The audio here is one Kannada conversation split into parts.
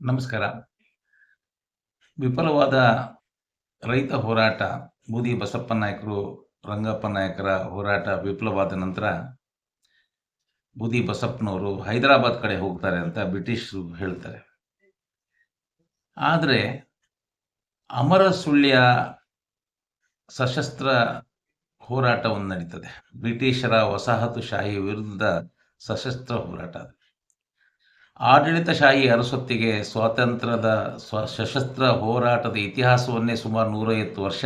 ನಮಸ್ಕಾರ. ವಿಫಲವಾದ ರೈತ ಹೋರಾಟ ಬೂದಿ ಬಸಪ್ಪ ನಾಯಕರು, ರಂಗಪ್ಪ ನಾಯಕರ ಹೋರಾಟ ವಿಫಲವಾದ ನಂತರ ಬೂದಿ ಬಸಪ್ಪನವರು ಹೈದರಾಬಾದ್ ಕಡೆ ಹೋಗ್ತಾರೆ ಅಂತ ಬ್ರಿಟಿಷರು ಹೇಳ್ತಾರೆ. ಆದರೆ ಅಮರ ಸುಳ್ಯ ಸಶಸ್ತ್ರ ಹೋರಾಟ ಒಂದು ನಡೀತದೆ. ಬ್ರಿಟಿಷರ ವಸಾಹತುಶಾಹಿ ವಿರುದ್ಧದ ಸಶಸ್ತ್ರ ಹೋರಾಟ. ಆಡಳಿತಶಾಹಿ ಅರಸೊತ್ತಿಗೆ ಸ್ವಾತಂತ್ರ್ಯದ ಸಶಸ್ತ್ರ ಹೋರಾಟದ ಇತಿಹಾಸವನ್ನೇ ಸುಮಾರು 150 ವರ್ಷ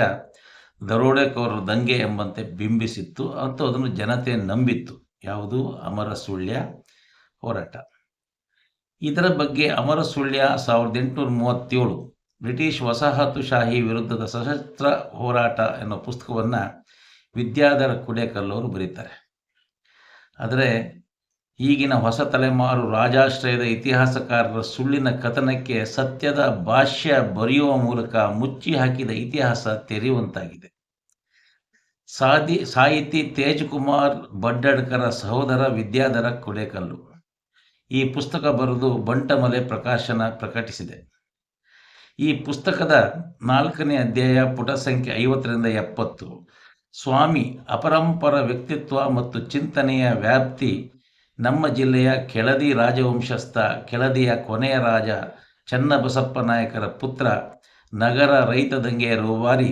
ದರೋಡೆಕೋರರ ದಂಗೆ ಎಂಬಂತೆ ಬಿಂಬಿಸಿತ್ತು ಮತ್ತು ಅದನ್ನು ಜನತೆ ನಂಬಿತ್ತು. ಯಾವುದು? ಅಮರ ಸುಳ್ಯ ಹೋರಾಟ. ಇದರ ಬಗ್ಗೆ ಅಮರ ಸುಳ್ಯ 1837 ಬ್ರಿಟಿಷ್ ವಸಾಹತುಶಾಹಿ ವಿರುದ್ಧದ ಸಶಸ್ತ್ರ ಹೋರಾಟ ಎನ್ನುವ ಪುಸ್ತಕವನ್ನು ವಿದ್ಯಾಧರ ಕುಡೇಕಲ್ಲವರು ಬರೀತಾರೆ. ಆದರೆ ಈಗಿನ ಹೊಸ ತಲೆಮಾರು ರಾಜಾಶ್ರಯದ ಇತಿಹಾಸಕಾರರ ಸುಳ್ಳಿನ ಕಥನಕ್ಕೆ ಸತ್ಯದ ಭಾಷ್ಯ ಬರೆಯುವ ಮೂಲಕ ಮುಚ್ಚಿ ಹಾಕಿದ ಇತಿಹಾಸ ತೆರೆಯುವಂತಾಗಿದೆ. ಸಾಹಿತಿ ತೇಜಕುಮಾರ್ ಬಡ್ಡಡ್ಕರ ಸಹೋದರ ವಿದ್ಯಾಧರ ಕುಡೇಕಲ್ಲು ಈ ಪುಸ್ತಕ ಬರೆದು ಬಂಟಮಲೆ ಪ್ರಕಾಶನ ಪ್ರಕಟಿಸಿದೆ. ಈ ಪುಸ್ತಕದ 4ನೇ ಅಧ್ಯಾಯ ಪುಟ ಸಂಖ್ಯೆ 50ರಿಂದ 70 ಸ್ವಾಮಿ ಅಪರಂಪರ ವ್ಯಕ್ತಿತ್ವ ಮತ್ತು ಚಿಂತನೆಯ ವ್ಯಾಪ್ತಿ ನಮ್ಮ ಜಿಲ್ಲೆಯ ಕೆಳದಿ ರಾಜವಂಶಸ್ಥ ಕೆಳದಿಯ ಕೊನೆಯ ರಾಜ ಚನ್ನಬಸಪ್ಪ ನಾಯಕರ ಪುತ್ರ ನಗರ ರೈತ ದಂಗೆಯ ರೂವಾರಿ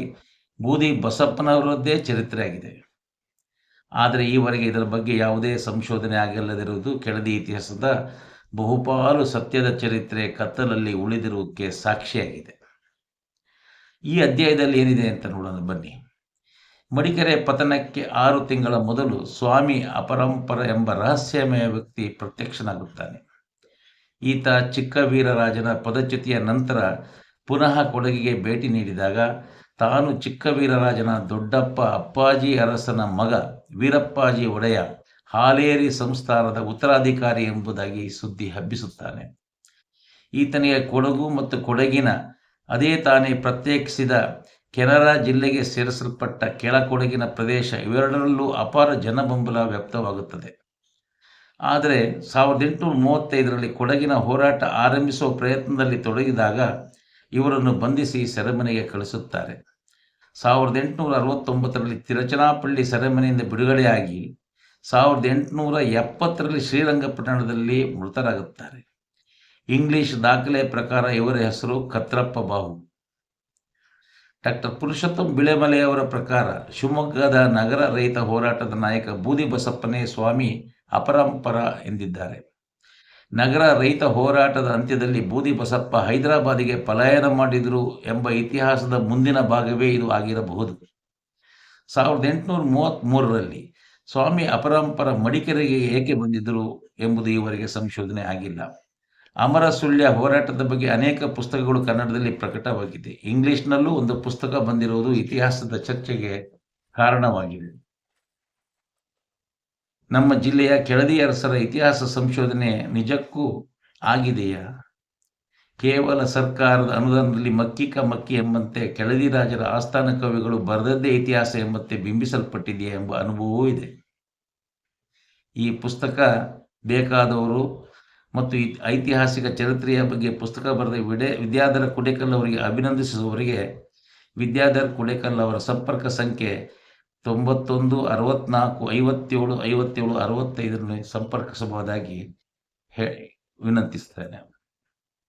ಬೂದಿ ಬಸಪ್ಪನವರದ್ದೇ ಚರಿತ್ರೆಯಾಗಿದೆ. ಆದರೆ ಈವರೆಗೆ ಇದರ ಬಗ್ಗೆ ಯಾವುದೇ ಸಂಶೋಧನೆ ಆಗಿಲ್ಲದಿರುವುದು ಕೆಳದಿ ಇತಿಹಾಸದ ಬಹುಪಾಲು ಸತ್ಯದ ಚರಿತ್ರೆ ಕತ್ತಲಲ್ಲಿ ಉಳಿದಿರುವುದಕ್ಕೆ ಸಾಕ್ಷಿಯಾಗಿದೆ. ಈ ಅಧ್ಯಾಯದಲ್ಲಿ ಏನಿದೆ ಅಂತ ನೋಡೋಣ ಬನ್ನಿ. ಮಡಿಕೆರೆ ಪತನಕ್ಕೆ 6 ತಿಂಗಳ ಮೊದಲು ಸ್ವಾಮಿ ಅಪರಂಪರ ಎಂಬ ರಹಸ್ಯಮಯ ವ್ಯಕ್ತಿ ಪ್ರತ್ಯಕ್ಷನಾಗುತ್ತಾನೆ. ಈತ ಚಿಕ್ಕವೀರರಾಜನ ಪದಚ್ಯುತಿಯ ನಂತರ ಪುನಃ ಕೊಡಗಿಗೆ ಭೇಟಿ ನೀಡಿದಾಗ ತಾನು ಚಿಕ್ಕವೀರರಾಜನ ದೊಡ್ಡಪ್ಪ ಅಪ್ಪಾಜಿ ಅರಸನ ಮಗ ವೀರಪ್ಪಾಜಿ ಒಡೆಯ ಹಾಲೇರಿ ಸಂಸ್ಥಾನದ ಉತ್ತರಾಧಿಕಾರಿ ಎಂಬುದಾಗಿ ಸುದ್ದಿ ಹಬ್ಬಿಸುತ್ತಾನೆ. ಈತನಿಗೆ ಕೊಡಗು ಮತ್ತು ಕೊಡಗಿನ ಅದೇ ತಾನೇ ಪ್ರತ್ಯೇಕಿಸಿದ ಕೆನರಾ ಜಿಲ್ಲೆಗೆ ಸೇರಿಸಲ್ಪಟ್ಟ ಕೆಳಕೊಡಗಿನ ಪ್ರದೇಶ ಇವೆರಡರಲ್ಲೂ ಅಪಾರ ಜನಬೆಂಬಲ ವ್ಯಕ್ತವಾಗುತ್ತದೆ. ಆದರೆ 1835ರಲ್ಲಿ ಕೊಡಗಿನ ಹೋರಾಟ ಆರಂಭಿಸುವ ಪ್ರಯತ್ನದಲ್ಲಿ ತೊಡಗಿದಾಗ ಇವರನ್ನು ಬಂಧಿಸಿ ಸೆರೆಮನೆಗೆ ಕಳಿಸುತ್ತಾರೆ. 1869ರಲ್ಲಿ ತಿರುಚನಾಪಳ್ಳಿ ಸೆರೆಮನೆಯಿಂದ ಬಿಡುಗಡೆಯಾಗಿ 1870ರಲ್ಲಿ ಶ್ರೀರಂಗಪಟ್ಟಣದಲ್ಲಿ ಮೃತರಾಗುತ್ತಾರೆ. ಇಂಗ್ಲಿಷ್ ದಾಖಲೆ ಪ್ರಕಾರ ಇವರ ಹೆಸರು ಕತ್ರಪ್ಪ ಬಾಹು. ಡಾಕ್ಟರ್ ಪುರುಷೋತ್ತಮ ಬಿಳೆಮಲೆಯವರ ಪ್ರಕಾರ ಶಿವಮೊಗ್ಗದ ನಗರ ರೈತ ಹೋರಾಟದ ನಾಯಕ ಬೂದಿ ಬಸಪ್ಪನೇ ಸ್ವಾಮಿ ಅಪರಂಪರ ಎಂದಿದ್ದಾರೆ. ನಗರ ರೈತ ಹೋರಾಟದ ಅಂತ್ಯದಲ್ಲಿ ಬೂದಿ ಬಸಪ್ಪ ಹೈದರಾಬಾದಿಗೆ ಪಲಾಯನ ಮಾಡಿದರು ಎಂಬ ಇತಿಹಾಸದ ಮುಂದಿನ ಭಾಗವೇ ಇದು ಆಗಿರಬಹುದು. 1833ರಲ್ಲಿ ಸ್ವಾಮಿ ಅಪರಂಪರ ಮಡಿಕೆರೆಗೆ ಏಕೆ ಬಂದಿದ್ದರು ಎಂಬುದು ಈವರೆಗೆ ಸಂಶೋಧನೆ ಆಗಿಲ್ಲ. ಅಮರ ಸುಳ್ಯ ಹೋರಾಟದ ಬಗ್ಗೆ ಅನೇಕ ಪುಸ್ತಕಗಳು ಕನ್ನಡದಲ್ಲಿ ಪ್ರಕಟವಾಗಿದೆ. ಇಂಗ್ಲಿಷ್ನಲ್ಲೂ ಒಂದು ಪುಸ್ತಕ ಬಂದಿರುವುದು ಇತಿಹಾಸದ ಚರ್ಚೆಗೆ ಕಾರಣವಾಗಿದೆ. ನಮ್ಮ ಜಿಲ್ಲೆಯ ಕೆಳದಿ ಅರಸರ ಇತಿಹಾಸ ಸಂಶೋಧನೆ ನಿಜಕ್ಕೂ ಆಗಿದೆಯಾ? ಕೇವಲ ಸರ್ಕಾರದ ಅನುದಾನದಲ್ಲಿ ಮಕ್ಕಿ ಎಂಬಂತೆ ಕೆಳದಿ ರಾಜರ ಆಸ್ಥಾನ ಕವಿಗಳು ಬರೆದದ್ದೇ ಇತಿಹಾಸ ಎಂಬಂತೆ ಬಿಂಬಿಸಲ್ಪಟ್ಟಿದೆಯಾ ಎಂಬ ಅನುಭವವೂ ಇದೆ. ಈ ಪುಸ್ತಕ ಬೇಕಾದವರು ಮತ್ತು ಐತಿಹಾಸಿಕ ಚರಿತ್ರೆಯ ಬಗ್ಗೆ ಪುಸ್ತಕ ಬರೆದ ವಿದ್ಯಾಧರ ಕುಡೇಕಲ್ ಅವರಿಗೆ ಅಭಿನಂದಿಸುವವರಿಗೆ ವಿದ್ಯಾಧರ ಕುಡೇಕಲ್ ಅವರ ಸಂಪರ್ಕ ಸಂಖ್ಯೆ 91 64 57 57 65 ಸಂಪರ್ಕಿಸಬಹುದಾಗಿ ವಿನಂತಿಸ್ತೇನೆ.